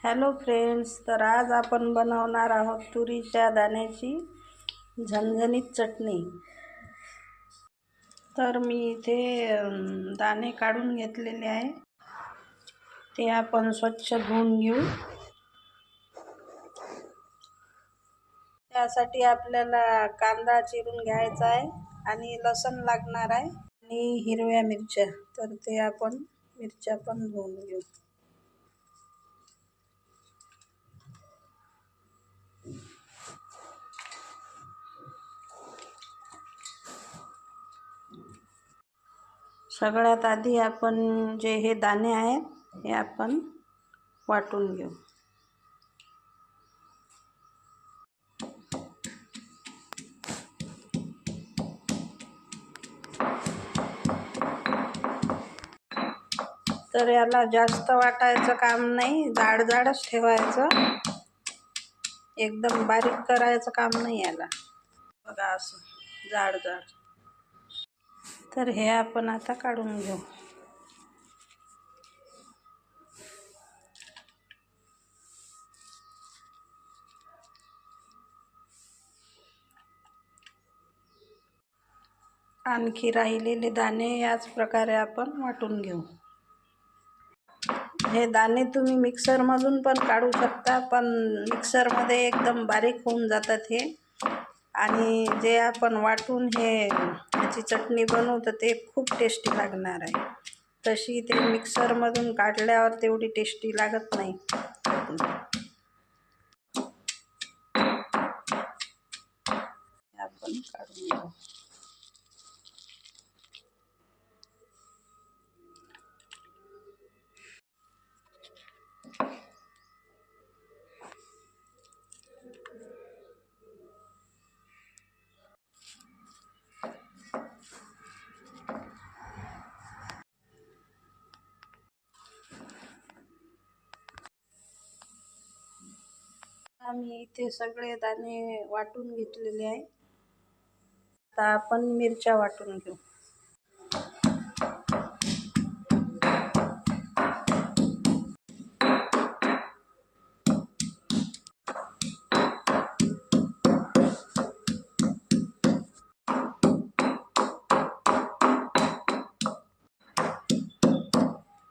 Hello friends, तर आज आपण बनवणार आहोत तुरीच्या दाण्याची झणझणीत चटणी। तर मी इथे दाणे काढून घेतलेले आहे, ते आपण स्वच्छ धुवून घेऊ। त्यासाठी आपल्याला कांदा चिरून घ्यायचा आहे आणि लसूण लागणार आहे आणि हिरव्या मिरच्या, तर ते आपण मिरच्या पण धुवून घेऊ। सगळ्यात आधी आपण जे हे दाणे आहेत हे आपण वाटून घेऊ। तर याला जास्त वाटायचं काम नाही, जाड जाडच ठेवायचं, एकदम बारीक करायचं काम नाही याला। बघा असं जाड जाड। तर हे आपण आता काढून घेऊ। आणखी राहिलेले दाणे याच प्रकारे आपण वाटून घेऊ। हे दाणे तुम्ही मिक्सरमधून पण काढू शकता, पण मिक्सरमध्ये एकदम बारीक होऊन जातात हे, आणि जे आपण वाटून याची चटणी बनवतो ते खूप टेस्टी लागणार आहे। तशी ते मिक्सरमधून काढल्यावर तेवढी टेस्टी लागत नाही। आपण काढून घेऊ। आम्ही इथे सगळे दाणे वाटून घेतलेले आहे। आता आपण मिरच्या वाटून घेऊ।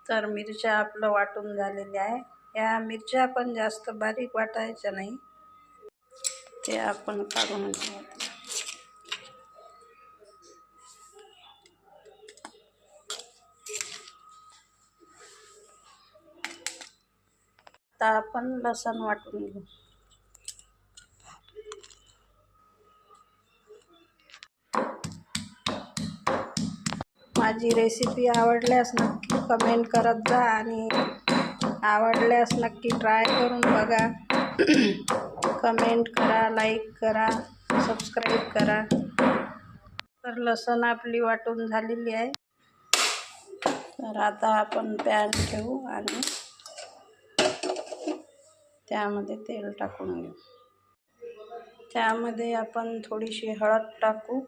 तर मिरच्या आपलं वाटून झालेले आहे। या मिरच्या पण जास्त बारीक वाटायच्या नाही, ते आपण काढून घेऊ। आता आपण लसूण वाटून घेऊ। माझी रेसिपी आवडल्यास नक्की कमेंट करत जा आणि आवडल्यास नक्की ट्राय करून बघा। कमेंट करा, लाईक करा, सबस्क्राईब करा। तर लसूण आपली वाटून झालेली आहे। तर आता आपण पॅन ठेवू आणि त्यामध्ये तेल टाकून घेऊ। त्यामध्ये आपण थोडीशी हळद टाकू,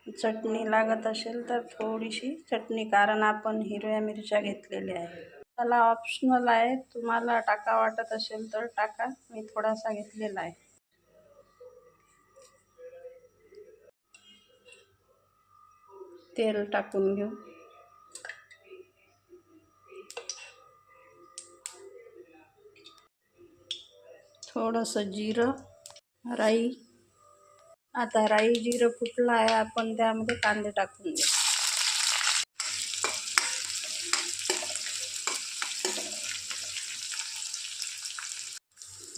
चटणी लागत असेल तर थोडीशी चटणी, कारण आपण हिरव्या मिरच्या घेतलेल्या आहेत। त्याला ऑप्शनल आहे, तुम्हाला टाका वाटत असेल तर टाका, मी थोडासा घेतलेला आहे। तेल टाकून घेऊ। थोडंसं जिरं, राई। आता राई जिरं फुटलं आहे, आपण त्यामध्ये कांदे टाकून घेऊ।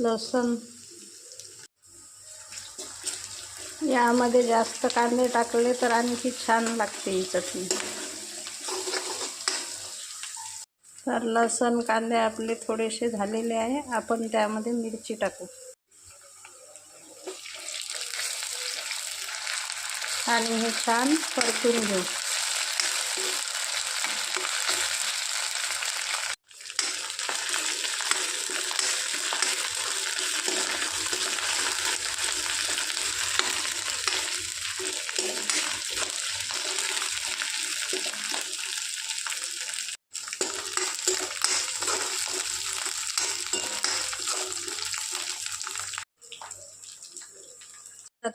लसूण, यामध्ये जास्त कांदे टाकले तर आणखी छान लागते ही चटणी। तर लसूण कांदे आपले थोडेसे झालेले आहे, आपण त्यामध्ये मिरची टाकू आणि हे छान परतून घेऊ।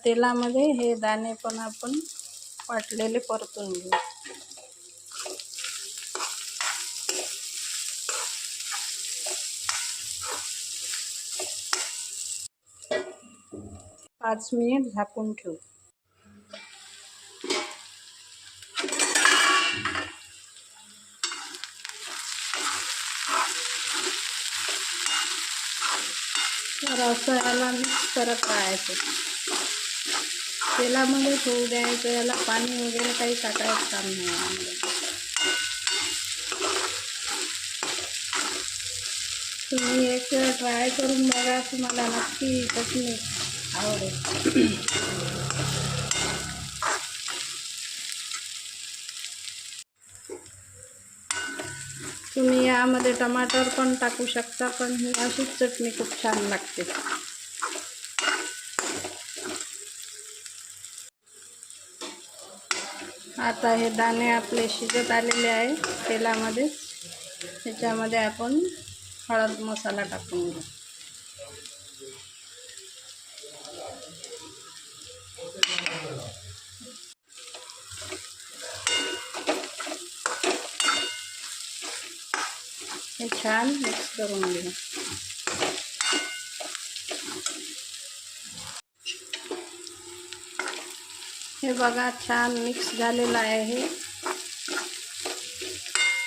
तेलामध्ये हे दाणे पण आपण वाटलेले परतून घेऊ. पाच मिनिट झाकून ठेवू. तर असं याला मिक्स करत राहायचं. तेलामध्ये होऊ द्यायचं. याला पाणी वगैरे काही टाकायचं काम नाही यामध्ये. तुम्ही एक वेळ ट्राय करून बघा, तुम्हाला नक्की चटणी आवडेल. तुम्ही यामध्ये टमाटर पण टाकू शकता, पण ही अशीच चटणी खूप छान लागते. आता हे दाणे आपले शिजत आलेले आहे तेलामध्ये. त्याच्यामध्ये आपण हळद मसाला टाकून घेऊ. हे छान मिक्स करून घेऊ. हे बघा छान मिक्स झालेलं आहे हे,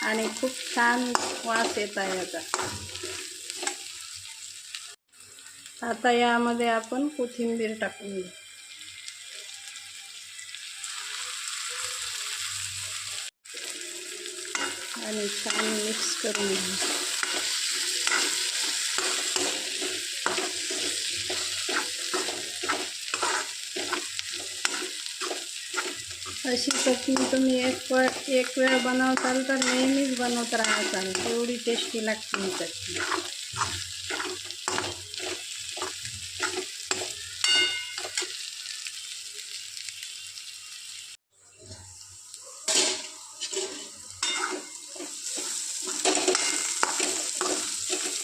आणि खूप छान वास येत आहे याचा. आता यामध्ये आपण कोथिंबीर टाकून घेऊ. आणि छान मिक्स करून घेऊ. अशी चटणी तुम्ही एक वेळ बनवताल तर नेहमीच बनवत राहाल. एवढी टेस्टी लागते ही चटणी.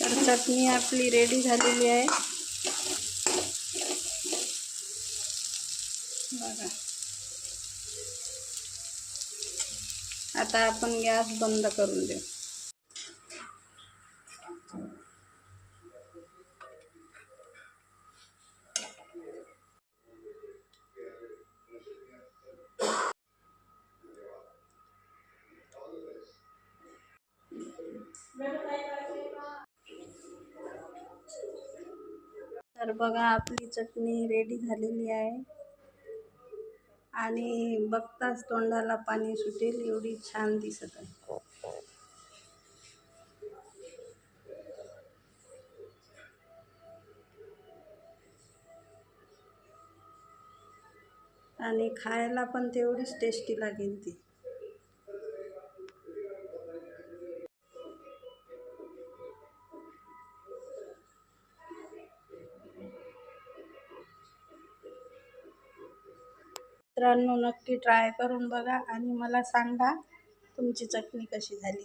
तर चटणी आपली रेडी झालेली आहे बघा. आता आपण गॅस बंद करून देऊ. तर बघा आपली चटणी रेडी झालेली आहे, आणि बघताच तोंडाला पाणी सुटेल एवढी छान दिसत आहे. आणि खायला पण तेवढीच टेस्टी लागेल ती. मित्रांनो, नक्की ट्राय करून बघा आणि मला सांगा तुमची चटणी कशी झाली.